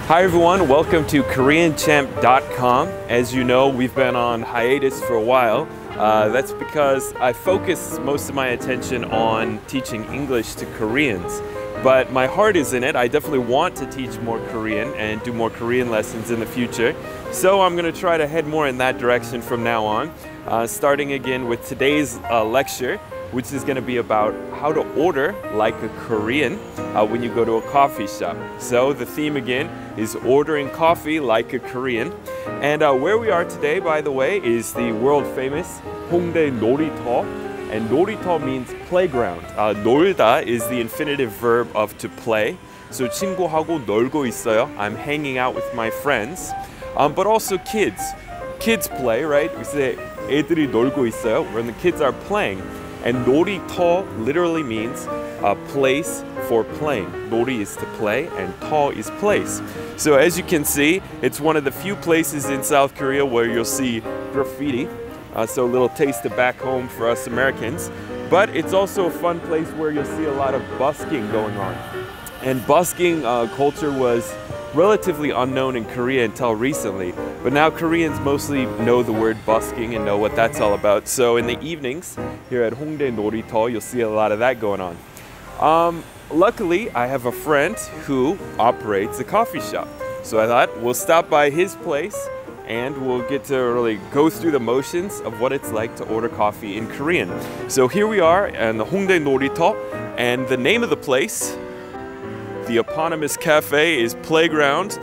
Hi everyone, welcome to KoreanChamp.com. As you know, we've been on hiatus for a while. That's because I focus most of my attention on teaching English to Koreans. But my heart is in it. I definitely want to teach more Korean and do more Korean lessons in the future. So I'm going to try to head more in that direction from now on. Starting again with today's lecture, which is going to be about how to order like a Korean when you go to a coffee shop. So the theme again is ordering coffee like a Korean. And where we are today, by the way, is the world famous Hongdae Norito. And Norito means playground. 놀다 is the infinitive verb of to play. So 친구하고 놀고 있어요. I'm hanging out with my friends. But also kids. Kids play, right? We say 애들이 놀고 있어요 when the kids are playing. And 놀이터 literally means a place for playing. 놀이 is to play and 터 is place. So as you can see, it's one of the few places in South Korea where you'll see graffiti. So a little taste of back home for us Americans. But it's also a fun place where you'll see a lot of busking going on. And busking culture was relatively unknown in Korea until recently, but now Koreans mostly know the word busking and know what that's all about. So in the evenings here at Hongdae Norito, you'll see a lot of that going on. Luckily, I have a friend who operates a coffee shop. So I thought we'll stop by his place and we'll get to really go through the motions of what it's like to order coffee in Korean. So here we are in the Hongdae Norito, and the name of the place, the eponymous cafe, is Playground,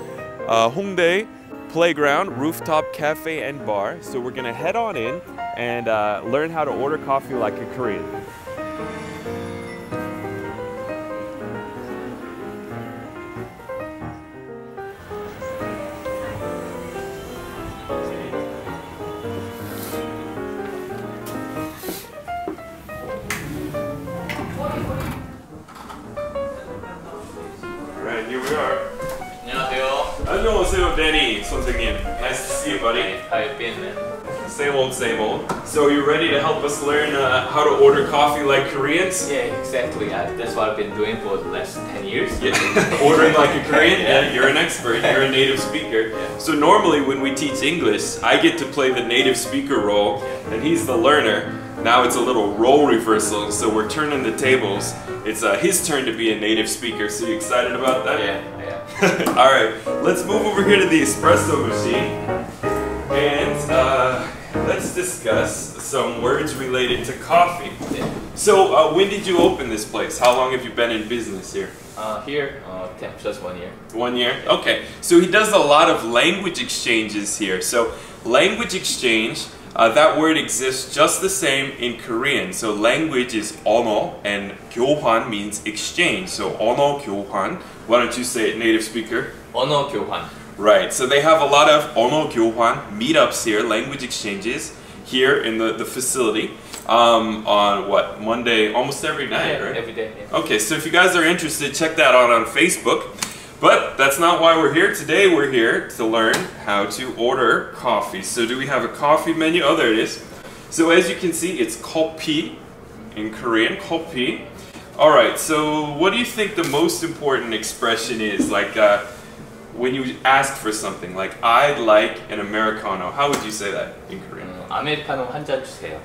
Hongdae Playground, Rooftop Cafe and Bar. So we're gonna head on in and learn how to order coffee like a Korean. Here we are. 안녕하세요. 안녕하세요, Danny, 선생님. Nice to see you, buddy. How you been, man? Same old, same old. So you ready to help us learn how to order coffee like Koreans? Yeah, exactly. That's what I've been doing for the last 10 years. Yeah. Ordering like a Korean? Yeah, you're an expert. You're a native speaker. Yeah. So normally when we teach English, I get to play the native speaker role, and he's the learner. Now it's a little role reversal, so we're turning the tables. It's his turn to be a native speaker. So you excited about that? Yeah. All right, let's move over here to the espresso machine, and let's discuss some words related to coffee. Yeah. So when did you open this place? How long have you been in business here? Here, just 1 year. 1 year? Okay. So he does a lot of language exchanges here. So language exchange, that word exists just the same in Korean. So language is 언어, and 교환 means exchange. So 언어 교환. Why don't you say it, native speaker? 언어 교환. Right. So they have a lot of 언어 교환 meetups here, language exchanges here in the facility. On what, Monday, almost every night, Yeah, right? every day. Yeah. Okay, so if you guys are interested, check that out on Facebook. But that's not why we're here. Today we're here to learn how to order coffee. So do we have a coffee menu? Oh, there it is. So as you can see, it's 커피 in Korean, 커피. Alright, so what do you think the most important expression is? Like when you ask for something, like I'd like an Americano. How would you say that in Korean? 아메리카노 한 잔 주세요.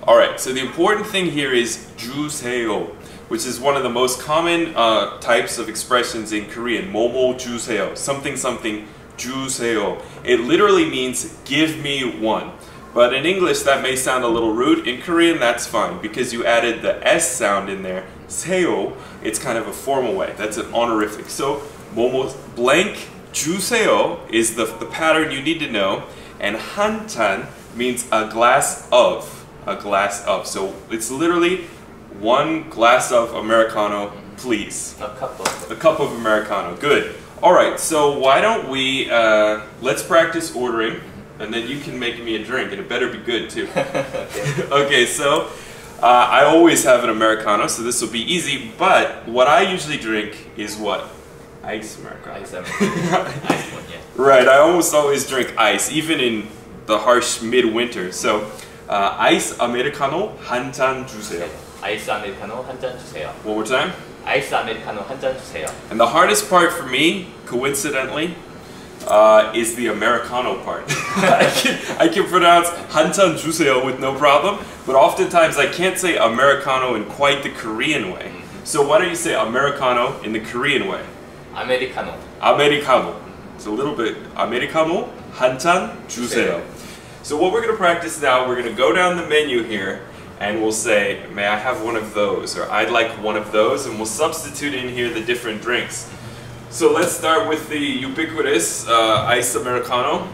Alright, so the important thing here is 주세요, which is one of the most common types of expressions in Korean. 뭐뭐 주세요, something something 주세요. It literally means give me one. But in English that may sound a little rude. In Korean that's fine because you added the S sound in there. 세요, it's kind of a formal way. That's an honorific. So 뭐뭐 blank 주세요 is the pattern you need to know. And 한 잔 means a glass of. A glass of. So it's literally one glass of Americano, please. A cup of. A cup of Americano. Good. All right. So why don't we let's practice ordering, and then you can make me a drink, and it better be good too. Okay. Okay. So I always have an Americano, so this will be easy. But what I usually drink is what? Ice Americano. Ice Americano. Ice one, yeah. Right. I almost always drink ice, even in the harsh midwinter. So. 아이스 아메리카노 한 잔 주세요. 아이스 아메리카노 한 잔 주세요. One more time. 아이스 아메리카노 한 잔 주세요. And the hardest part for me coincidentally, is the Americano part. I can pronounce 한잔 주세요 with no problem, but oftentimes I can't say Americano in quite the Korean way. So why don't you say Americano in the Korean way? 아메리카노. Americano. It's a little bit Americano, 한잔 주세요. So what we're going to practice now, we're going to go down the menu here and we'll say, may I have one of those? Or I'd like one of those, and we'll substitute in here the different drinks. So let's start with the ubiquitous ice Americano.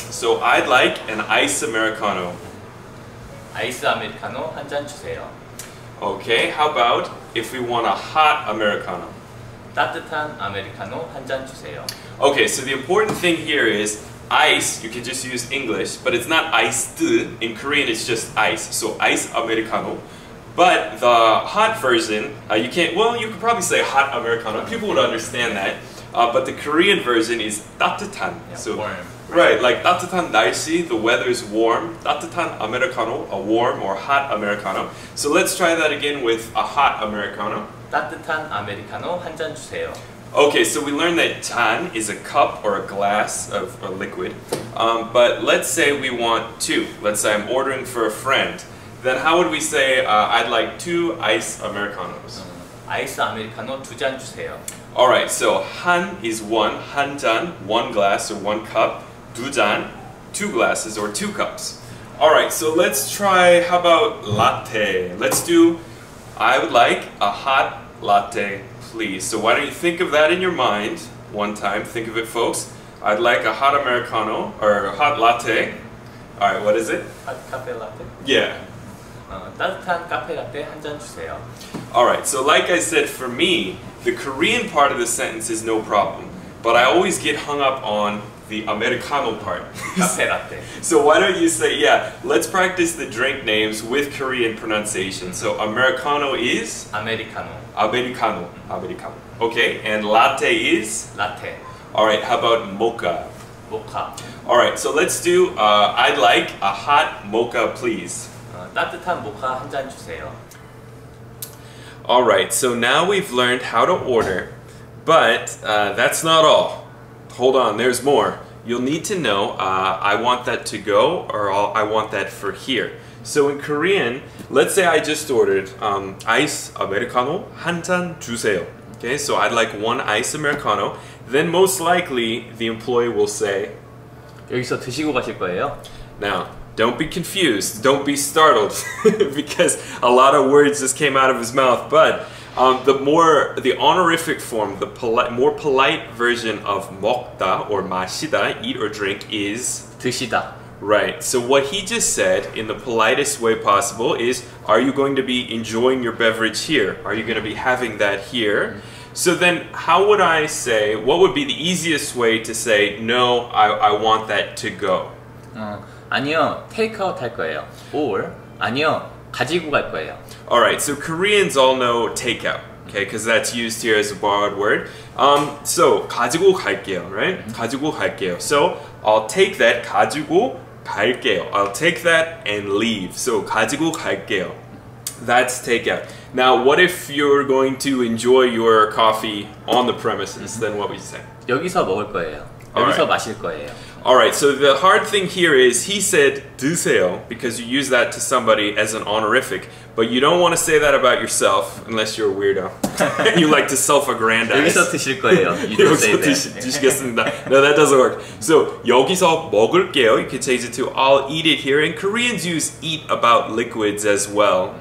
So I'd like an ice Americano. 아이스 아메리카노 한 잔 주세요. Okay, how about if we want a hot Americano? 따뜻한 아메리카노 한 잔 주세요. Okay, so the important thing here is ice, you can just use English, but it's not iced. In Korean, it's just ice. So ice Americano. But the hot version, you can't, well, you could probably say hot Americano. People would understand that. But the Korean version is 따뜻한. Yeah, so, warm. Right, like 따뜻한 날씨, the weather's warm. 따뜻한 Americano, a warm or hot Americano. So let's try that again with a hot Americano. 따뜻한 아메리카노 한 잔 주세요. Okay, so we learned that 잔 is a cup or a glass of a liquid. But let's say we want two. Let's say I'm ordering for a friend. Then how would we say, I'd like 2 ice Americanos? 아이스 아메리카노 2잔 주세요. Alright, so 한 is 1, 한 잔, 1 glass or 1 cup. 두 잔, 2 glasses or 2 cups. Alright, so let's try, how about latte? Let's do, I would like a hot latte, please. So why don't you think of that in your mind one time. Think of it, folks. I'd like a hot Americano, or a hot latte. Alright, what is it? 핫 카페 라떼? Yeah. 따뜻한 카페 라떼 한 잔 주세요. Alright, so like I said, for me, the Korean part of the sentence is no problem. But I always get hung up on the Americano part. 카페 라떼. So why don't you say, yeah, let's practice the drink names with Korean pronunciation. So Americano is? 아메리카노. Americano. Americano. Okay, and latte is? 라떼. Alright, how about mocha? 모카. Alright, so let's do, I'd like a hot mocha, please. 따뜻한 모카 한 잔 주세요. Alright, so now we've learned how to order, but that's not all. Hold on, there's more. You'll need to know, I want that to go, or I want that for here. So in Korean, let's say I just ordered ice Americano 한 잔 주세요. Okay, so I'd like 1 ice Americano. Then most likely the employee will say, 여기서 드시고 가실 거예요? now, don't be confused, don't be startled, because a lot of words just came out of his mouth, but the honorific form, the more polite version of 먹다 or 마시다, eat or drink, is 드시다. right. So what he just said in the politest way possible is, are you going to be enjoying your beverage here? Are you going to be having that here? So then how would I say, what would be the easiest way to say, no, I want that to go? 아니요, 테이크아웃 할 거예요. Or 아니요, 가지고 갈 거예요. Alright, so Koreans all know takeout, okay, because that's used here as a borrowed word. So, 가지고 갈게요, right? 가지고 갈게요. So, I'll take that, 가지고 갈게요. I'll take that and leave. So, 가지고 갈게요. That's takeout. Now, what if you're going to enjoy your coffee on the premises? Then what would you say? 여기서 먹을 거예요. 여기서 마실 거예요. Alright, so the hard thing here is he said 드세요 because you use that to somebody as an honorific, but you don't want to say that about yourself unless you're a weirdo and you like to self-aggrandize. 여기서 드실 거예요. You don't say that. 드시겠습니다. No, that doesn't work. So 여기서 먹을게요. You can change it to I'll eat it here. And Koreans use eat about liquids as well.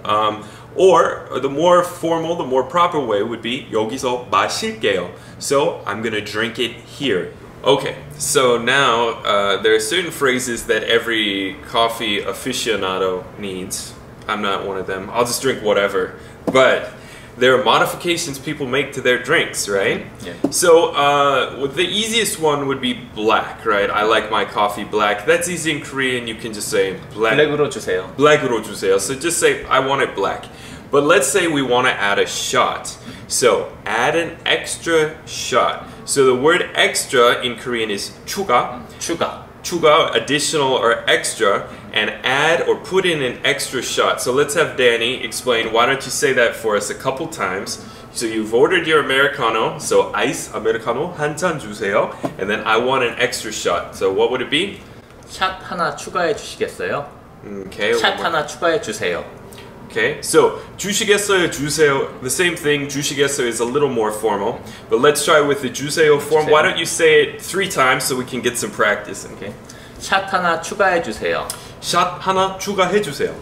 Or the more formal, the more proper way would be 여기서 마실게요. So I'm gonna drink it here. Okay, so now there are certain phrases that every coffee aficionado needs. I'm not one of them. I'll just drink whatever. But there are modifications people make to their drinks, right? Yeah. So the easiest one would be black, right? I like my coffee black. That's easy in Korean. You can just say black. 블랙으로 주세요. 블랙으로 주세요. So just say I want it black. But let's say we want to add a shot. So add an extra shot. So the word extra in Korean is 추가. 추가. 추가, additional or extra, and add or put in an extra shot. So let's have Danny explain. Why don't you say that for us a couple times? So you've ordered your Americano, so ice Americano 한 잔 주세요. And then I want an extra shot. So what would it be? 샷 하나 추가해 주시겠어요? Okay. 샷 하나 추가해 주세요. Okay, so 주시겠어요, 주세요. The same thing, 주시겠어요 is a little more formal. But let's try with the 주세요 form. Why don't you say it 3 times so we can get some practice? Okay. 샷 하나 추가해 주세요. 샷 하나 추가해 주세요.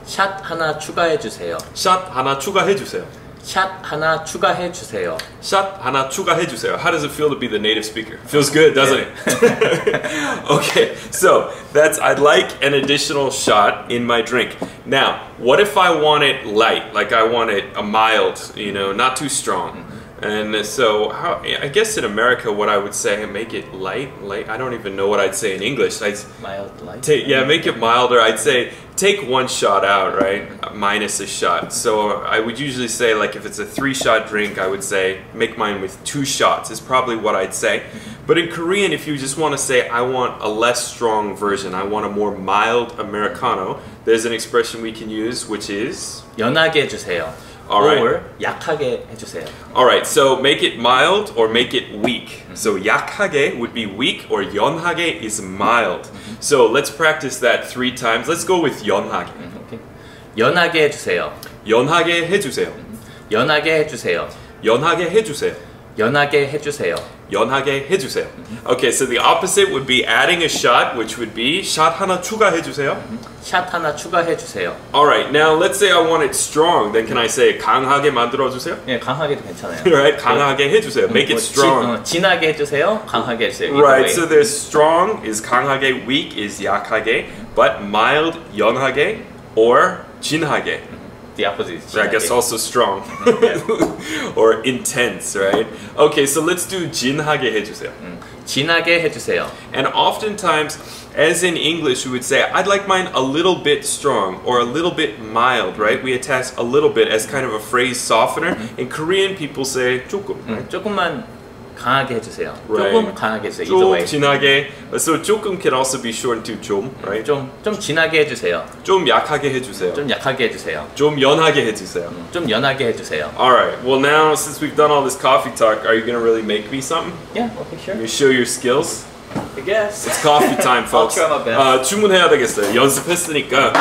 샷 하나 추가해 주세요. 샷 하나 추가해 주세요. 샷 하나 추가해 주세요. 샷 하나 추가해 주세요. How does it feel to be the native speaker? Feels good, doesn't it? Okay, so that's I'd like an additional shot in my drink. Now, what if I want it light? Like I want it a mild, you know, not too strong. And so, I guess in America, what I would say, make it light. I don't even know what I'd say in English. Mild, light. Yeah, make it milder. I'd say take 1 shot out, right? Minus a shot. So I would usually say, like, if it's a 3-shot drink, I would say make mine with 2 shots. Is probably what I'd say. But in Korean, if you just want to say, I want a less strong version, I want a more mild Americano, there's an expression we can use, which is 연하게 해주세요. Alright. Or 약하게 해주세요. Alright, so make it mild or make it weak. So 약하게 would be weak or 연하게 is mild. So let's practice that 3 times. Let's go with 연하게. Okay. 연하게 해주세요. 연하게 해주세요. 연하게 해주세요. 연하게 해주세요. 연하게 해주세요. 연하게 해주세요. Okay, so the opposite would be adding a shot, which would be 샷 하나 추가해주세요. 샷 하나 추가해주세요. Alright, now let's say I want it strong. Then can I say 강하게 만들어주세요? 예, 강하게도 괜찮아요. Right, 강하게 해주세요. Make it strong. 진하게 해주세요. 강하게 해주세요. Right, so there's strong is 강하게, weak is 약하게, but mild, 연하게, or 진하게. The opposite is I guess also strong. Or intense, right? Okay, so let's do 진하게 해주세요. 진하게 해주세요. And oftentimes, as in English, we would say, I'd like mine a little bit strong or a little bit mild, right? We attach a little bit as kind of a phrase softener. In Korean, people say 조금, right? 조금만 강하게 해주세요. Right. 조금 강하게 해주세요. Either way. 좀 진하게. So 조금 can also be shortened to 좀, right? 좀 진하게 해주세요. 좀 약하게 해주세요. 좀 약하게 해주세요. 좀 연하게 해주세요. 좀 연하게 해주세요. Alright, well now, since we've done all this coffee talk, are you going to really make me something? Yeah, okay, sure. You show your skills? I guess. It's coffee time, folks. I'll try my best. 주문해야 되겠어요. 연습했으니까.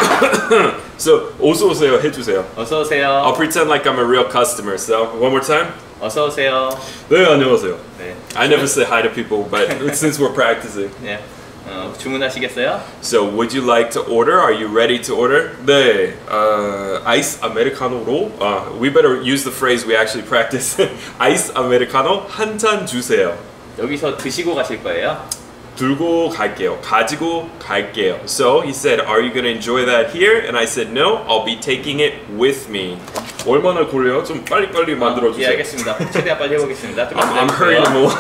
So, 어서 오세요 해주세요. 어서 오세요. I'll pretend like I'm a real customer. So, one more time. 어서 오세요. 네, 안녕하세요. 네. I never say hi to people, but since we're practicing. 네. 주문하시겠어요? So, would you like to order? Are you ready to order? 네, 아이스 아메리카노로. We better use the phrase we actually practice. 아이스 아메리카노 한 잔 주세요. 여기서 드시고 가실 거예요? 들고 갈게요. 가지고 갈게요. So he said, are you going to enjoy that here? And I said, no, I'll be taking it with me. 얼마나 걸려요? 좀 빨리빨리 만들어주세요. 예, 알겠습니다. 최대한 빨리 해보겠습니다. I'm hurrying along.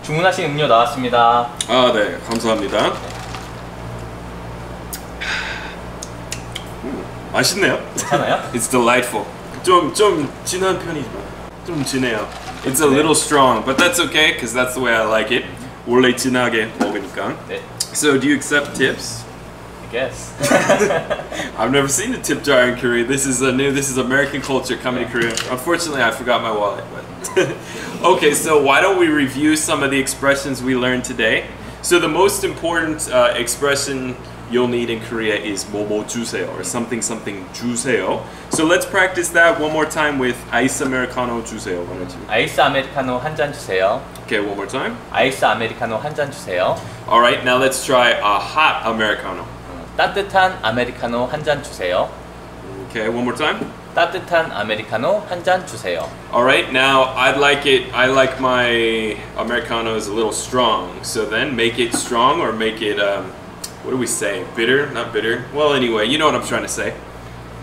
주문하신 음료 나왔습니다. 아, 네, 감사합니다. 맛있네요. 괜찮아요? It's delightful. 좀 진한 편이지만 좀 진해요. It's a little strong, but that's okay because that's the way I like it. 원래 진하게 먹으니까. 네. So, do you accept tips? I guess. I've never seen a tip jar in Korea. This is American culture coming to Korea. Unfortunately, I forgot my wallet. But okay, so why don't we review some of the expressions we learned today? So the most important expression you'll need in Korea is 뭐뭐 주세요 or something 주세요. So let's practice that one more time with 아이스 아메리카노 주세요. One or two. 아이스 아메리카노 한 잔 주세요. Okay, one more time. 아이스 아메리카노 한 잔 주세요. All right, now let's try a hot americano. 따뜻한 아메리카노 한 잔 주세요. Okay, one more time. 따뜻한 아메리카노 한 잔 주세요. All right, now I like my americanos a little strong. So then make it strong or make it what do we say? Bitter? Not bitter. Well, anyway, you know what I'm trying to say.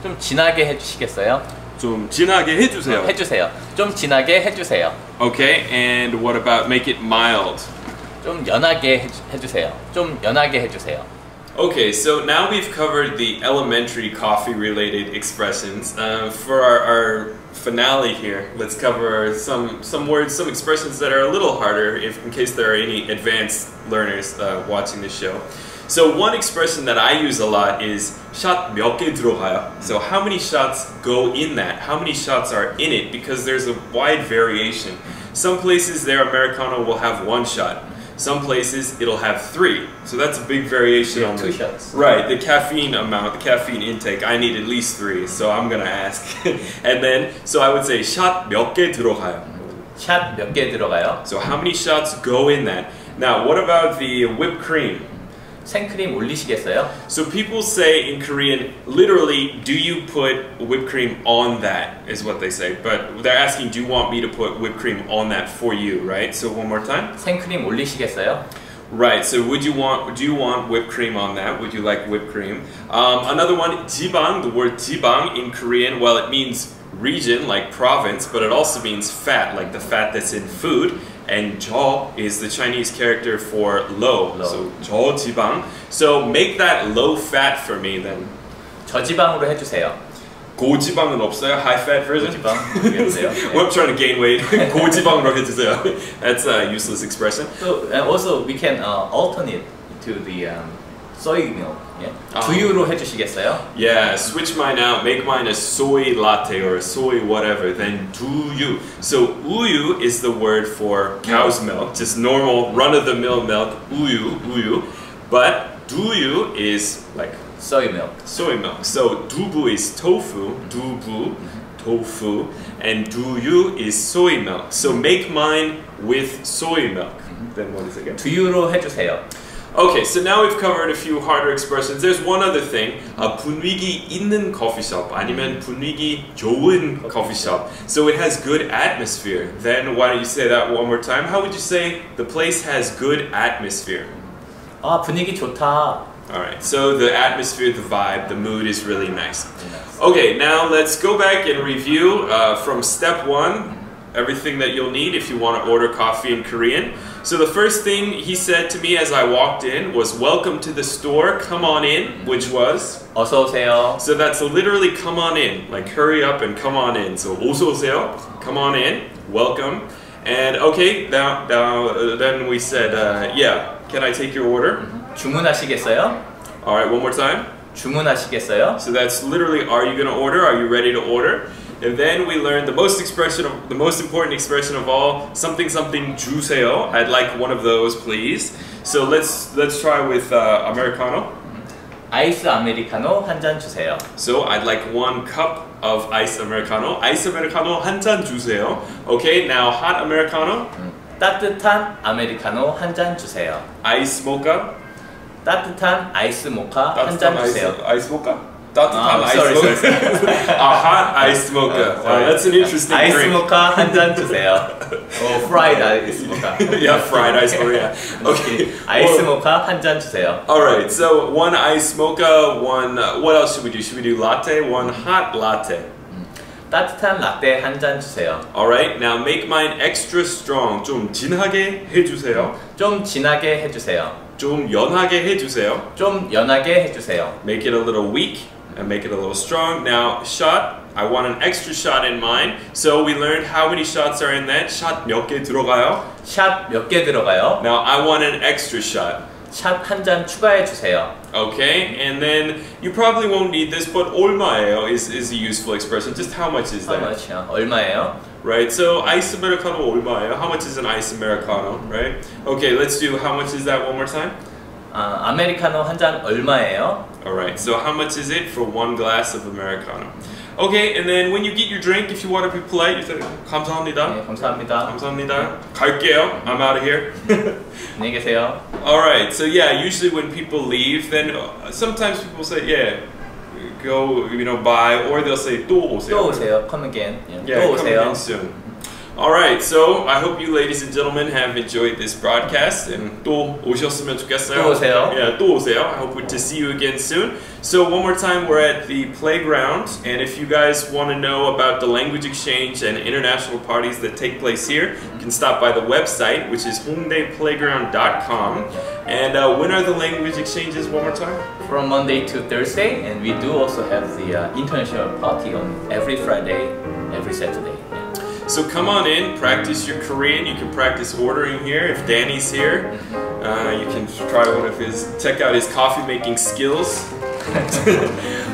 좀 진하게 해주시겠어요? 좀 진하게 해주세요. 해주세요. 좀 진하게 해주세요. Okay, and what about make it mild? 좀 연하게 해주세요. 좀 연하게 해주세요. Okay, so now we've covered the elementary coffee-related expressions. For our finale here, let's cover some words, some expressions that are a little harder, in case there are any advanced learners watching this show. So one expression that I use a lot is 샷 몇 개 들어가요? So how many shots go in that? How many shots are in it? Because there's a wide variation. Some places their Americano will have 1 shot. Some places it'll have 3. So that's a big variation on 2 shots. Right, the caffeine amount, the caffeine intake. I need at least 3, so I'm gonna ask. And then, so I would say 샷 몇 개 들어가요? 샷 몇 개 들어가요? So how many shots go in that? Now, what about the whipped cream? 생크림 올리시겠어요? So people say in Korean, literally, do you put whipped cream on that, is what they say. But they're asking, do you want me to put whipped cream on that for you, right? So one more time. 생크림 올리시겠어요? Right, so do you want whipped cream on that? Would you like whipped cream? Another one, jibang, the word jibang in Korean, well, it means region, like province, but it also means fat, like the fat that's in food. And 저 is the Chinese character for low. So 저 지방. So make that low fat for me then. 저지방으로 해주세요. 고지방은 없어요? High fat version? 고지방 해주세요. Well, I'm trying to gain weight. 고지방으로 해주세요. That's a useless expression. So also we can alternate to the soy milk. Yeah? 두유로 해주시겠어요? Yeah, switch mine out. Make mine a soy latte or a soy whatever. Then 두유. So 우유 is the word for cow's milk, just normal run-of-the-mill milk. 우유. But 두유 is like soy milk. Soy milk. So 두부 is tofu. 두부, tofu, and 두유 is soy milk. So make mine with soy milk. Then what is it again? 두유로 해주세요. Okay, so now we've covered a few harder expressions. There's one other thing. 분위기 있는 coffeeshop 아니면 분위기 좋은 coffeeshop. So it has good atmosphere. Then why don't you say that one more time? How would you say the place has good atmosphere? 분위기 좋다. Alright, so the atmosphere, the vibe, the mood is really nice. Okay, now let's go back and review from step 1. Everything that you'll need if you want to order coffee in Korean. So the first thing he said to me as I walked in was welcome to the store, come on in, which was 어서 오세요. So that's literally come on in, like hurry up and come on in. So 어서 오세요, come on in, welcome. And okay, now then we said, yeah, can I take your order? 주문하시겠어요? Alright, one more time. 주문하시겠어요? So that's literally, are you gonna order? Are you ready to order? And then we learned the most important expression of all, something 주세요. I'd like one of those, please. So let's try with Americano. 아이스 아메리카노 한 잔 주세요. So I'd like 1 cup of ice Americano. Ice Americano 한 잔 주세요. Okay, now hot Americano. 따뜻한 아메리카노 한 잔 주세요. Ice mocha. 따뜻한 아이스 모카 한 잔 주세요. Ice mocha? 따뜻한 ice mocha. A hot iced mocha. That's an interesting 아이스 drink. 모카 한 잔 주세요. fried ice mocha. Yeah, fried ice mocha. Yeah. Okay. 아이스 모카 한 잔 주세요. All right. So 1 ice mocha, 1. What else should we do? Should we do latte? 1 hot latte. 따뜻한 라떼 한 잔 주세요. All right. Now make mine extra strong. 좀 진하게 해주세요. 좀 진하게 해주세요. 좀 연하게 해주세요. 좀 연하게 해주세요. Make it a little weak and make it a little strong. Now shot. I want an extra shot in mine. So we learned how many shots are in that. 샷 몇 개 들어가요? 샷 몇 개 들어가요? Now I want an extra shot. 샷 한 잔 추가해 주세요. Okay, and then you probably won't need this, but 얼마예요 is a useful expression. Just how much is that? How much? 얼마예요? Right, so ice Americano 얼마예요? How much is an ice Americano, right? Okay, let's do how much is that one more time? 아메리카노 한 잔 얼마예요? Alright, so how much is it for 1 glass of Americano? Okay, and then when you get your drink, if you want to be polite, you say 감사합니다. 네, 감사합니다. 감사합니다. 갈게요. I'm out of here. 안녕히 계세요. Alright, so yeah, usually when people leave, then sometimes people say, yeah, go, bye, or they'll say 또 오세요. 또 오세요. Come again. Yeah, 또 come 오세요. again soon. Alright, so I hope you ladies and gentlemen have enjoyed this broadcast and 또 오셨으면 좋겠어요. 또 오세요. Yeah, 또 오세요. I hope to see you again soon. So one more time, we're at the playground, and if you guys want to know about the language exchange and international parties that take place here, you can stop by the website, which is hongdaeplayground.com. And when are the language exchanges one more time? From Monday to Thursday, and we do also have the international party on every Friday, every Saturday. So come on in, practice your Korean. You can practice ordering here. If Danny's here, you can try check out his coffee making skills.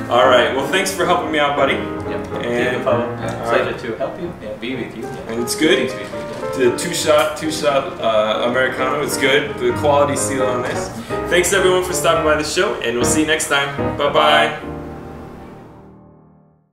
All right. Well, thanks for helping me out, buddy. Yep. And pleasure to help you. Yeah, be with you. Yeah. And it's good. The two-shot Americano. It's good. The quality seal on this. Thanks everyone for stopping by the show, and we'll see you next time. Bye bye.